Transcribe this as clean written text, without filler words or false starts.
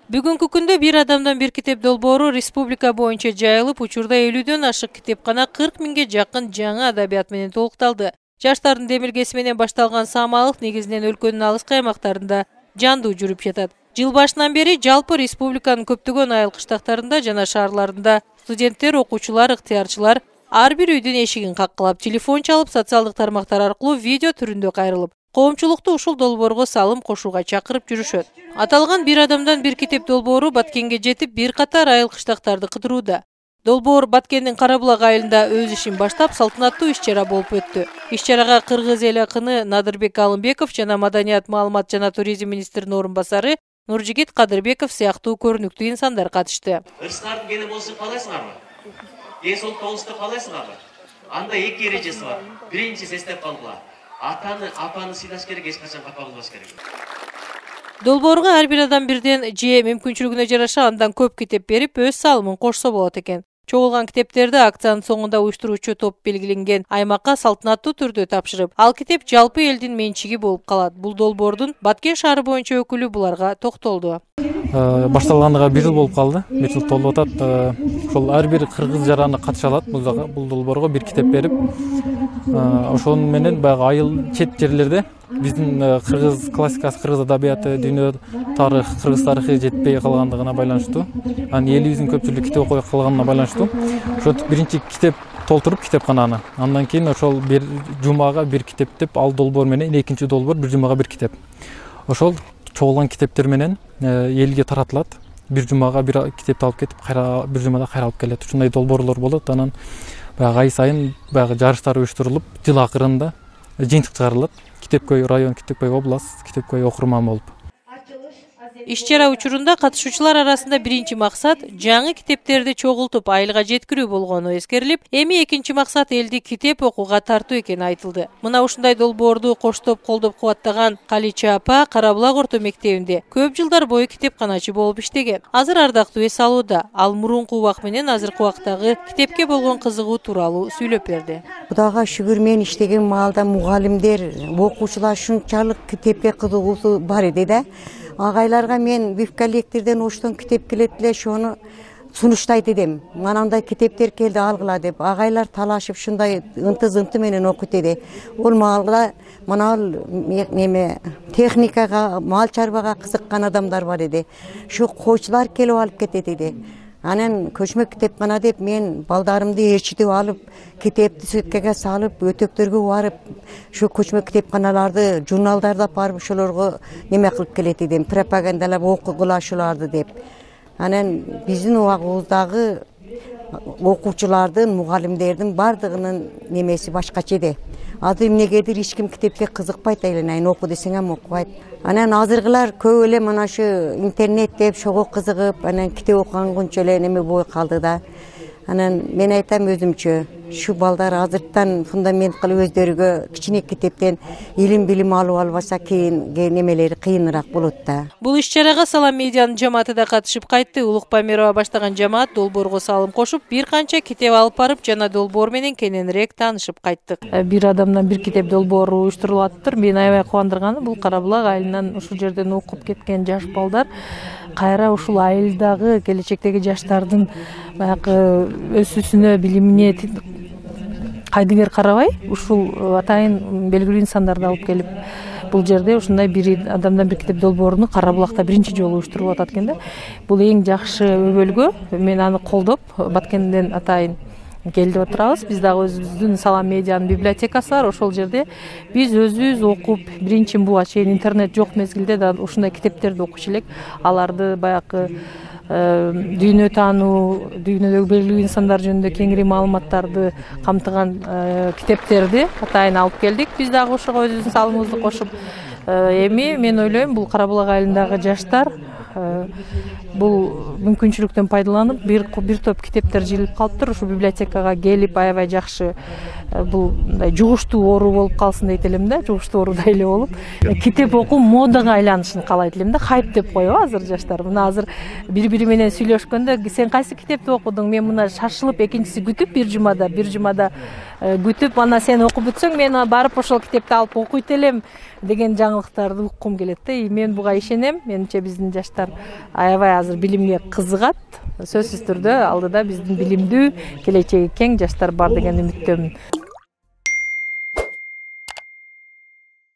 Бүгүнкү күндө бир адамдан бир китеп долбоору республика боюнча жайылып, учурда 50дөн ашык китепкана 40 миңге жакын жаңы адабият менен толукталды. Жаштардын демилгеси менен башталган самалык негизинен өлкөнүн алыскы аймактарында жандуу жүрүп жатат. Жыл башынан бери жалпы республиканын көптөгөн айыл кыштактарында жана шаарларында студенттер, окуучулар, ыктыярчылар ар бир үйдүн эшигин каккылап, телефон чалып, социалдык тармактар аркылуу видео түрүндө кайрылып, коомчулукту ушул долбоорго салым кошууга чакырып жүрүшөт. Аталган бир адамдан бир китеп долбоору Баткенге жетип, бир катар айыл кыштактарды кыдырууда. Долбоор Баткендин Карабулак айылында өз ишин баштап, салтанаттуу иш-чара болуп өттү. Иш-чарага кыргыз эл акыны Надырбек Алымбеков жана Маданият, маалымат жана туризм министринин орун басары Нуржигит Кадырбеков сыяктуу көрүнүктүү инсандар катышты. Ырыскардын кени болушу каалайсыңарбы? Ден соолук болушту каалайсыңарбы? Анда эки эрежеси бар. Биринчиси эстеп калгыла. Атаны, апаны сыйлаш керек, эч качан капа кылбаш керек. Долбоорго ар бир адам бирден же мүмкүнчүлүгүнө жараша андан көп китеп берип, өз салымын кошсо болот экен. Чогулган китептерди акциянын соңунда уюштуруучу топ белгиленген аймакка салтанаттуу түрдө тапшырып, ал китеп жалпы элдин менчиги болуп калат. Бул долбоордун Баткен шаары боюнча өкүлү буларга токтолду. Башталганга 1 жыл болуп калды. 1 жыл толуп атат. Ошол ар бир кыргыз жараны катыша алат бул долбоорго бир китеп берип. Ошону менен баягы айыл чет жерлерде биздин кыргыз классикасы, кыргыз адабияты, дүйнө тарыхы, кыргыз тарыхы жетпей калгандыгына байланыштуу, анан элибиздин көпчүлүк китеп окуй калганына байланыштуу. Ошо биринчи китеп толтуруп китепкананы. Андан кийин ошол бир жумага бир китеп деп, ал долбоор менен экинчи долбоор бир жумага бир китеп. Ошол чогулган китептер менен элге таратылат. Бир жумага бир китепти алып кетип, бир жумада кайра алып келет. Ушундай долбоорлор болот. Анан баягы ай сайын баягы жарыштар уюштурулуп, жыл акырында жыйынтык чыгарылат. Китепкөй район, Китепкөй область, Китепкөй окурман болуп. Иш-чара учурунда катышуучулар арасында биринчи максат жаңы китептерди чогултуп айылга жеткирүү болгону эскерилип, эми экинчи максат элди китеп окууга тартуу экени айтылды. Мына ушундай долбоорду коштоп колдоп кубаттаган Калича апа Карабулак орто мектебинде көп жылдар бою китепканачы болуп иштеген. Азыр ардактуу эс алууда. Ал мурунку убак менен азыркы убактагы китепке болгон кызыгуу тууралуу сүйлөп берди. Кудайга шүгүр, мен иштеген маалда мугалимдер, окуучулар ушунчалык китепке кызыгуусу бар эди да. Агайларга мен бифкалектерден оштон китеп келет эле, ошону сунуштайт эдим. Манандай китептер келди, алгыла деп. Агайлар талашып ушундай ынты-зынты менен окуйт эди. Ол маалда мына неме техникага, мал чарбага кызыккан адамдар бар эди. Ушу койчулар келип алып кетет эди. Анан көчмө китепкана деп мен балдарымды ээрчитип алып, китепти сөткеге салып, өтөктөргө барып, ушу көчмө китепканаларды, журналдарды барып ошолорго неме кылып келет эдим, пропагандалап окугула ушуларды деп. Анан биздин убагыбыздагы окуучулардын, мугалимдердин бардыгынын немеси башкача эди. Азыр эмнегедир эч ким китепке кызыкпайт, айланайын оку десең окубайт. Анан азыркылар көп эле мына ушу интернет деп шого кызыгып, анан китеп окуганча эле неме бой калды да. Анан мен айтам өзүмчө, шу балдар азыртан фундамент кылып өздөрүгө кичине китептен илим билим алып албаса кийин немелери кыйыныраак болот да. Бул иш-чарага Салам медианын жамааты да катышып кайтты. Улук Памирова баштаган жамаат долбоорго салым кошуп, бир канча китеп алып барып, жана долбоор менен кененирээк таанышып кайттык. Бир адамдан бир китеп долбоору уюштурулуп атыптыр. Мени аябай кубандырганы бул Карабулак айылынан ушул жерден окуп кеткен жаш балдар кайра ушул айылдагы келечектеги жаштардын баягы өсүүсүнө, билимине кайдыгер карабай, ушул атайын белгилүү инсандарды алып келип, бул жерде ушундай бир адамдан бир китеп долбооруну Карабулакта биринчи жолу уюштуруп атат экен да. Бул эң жакшы өбөлгө. Мен аны колдоп, Баткенден атайын келип отурабыз. Биз дагы өзүбүздүн Салам медианын библиотекасы бар. Ошол жерде биз өзүбүз окуп, биринчи буга чейин интернет жок мезгилде да ушундай китептерди окуч элек. Аларды баягы дүйнө таануу, дүйнөдөгү белгилүү инсандар жөнүндө кеңири маалыматтарды камтыган китептерди атайын алып келдик. Биз дагы ошого өзүбүздүн салымыбызды кошуп, эми мен ойлойм, бул Карабулак айылындагы жаштар бул мүмкүнчүлүктөн пайдаланып, бир топ китептер жыйылып калыптыр. Ушу библиотекага келип, аябай жакшы бул мындай жугуштуу ору болуп калсын дейт элем да, жугуштуу оруудай эле болуп. Китеп окуу модага айланышын каалайт элем да, хайп деп коебу азыр жаштар. Мына азыр бири-бири менен сүйлөшкөндө, сен кайсы китепти окудуң? Мен мына шашылып, экинчиси күтүп бир жумада күтүп, ана сен окуп бүтсөң, мен барып ошол китепти алып окуйт элем деген жаңылыктарды уккум келет да. Мен буга ишенем. Менимче биздин жаштар жаштар аябай азыр билимге кызыгат. Сөзсүз түрдө алдыда биздин билимдүү, келечеги кең жаштар бар деген үмүттөмүн.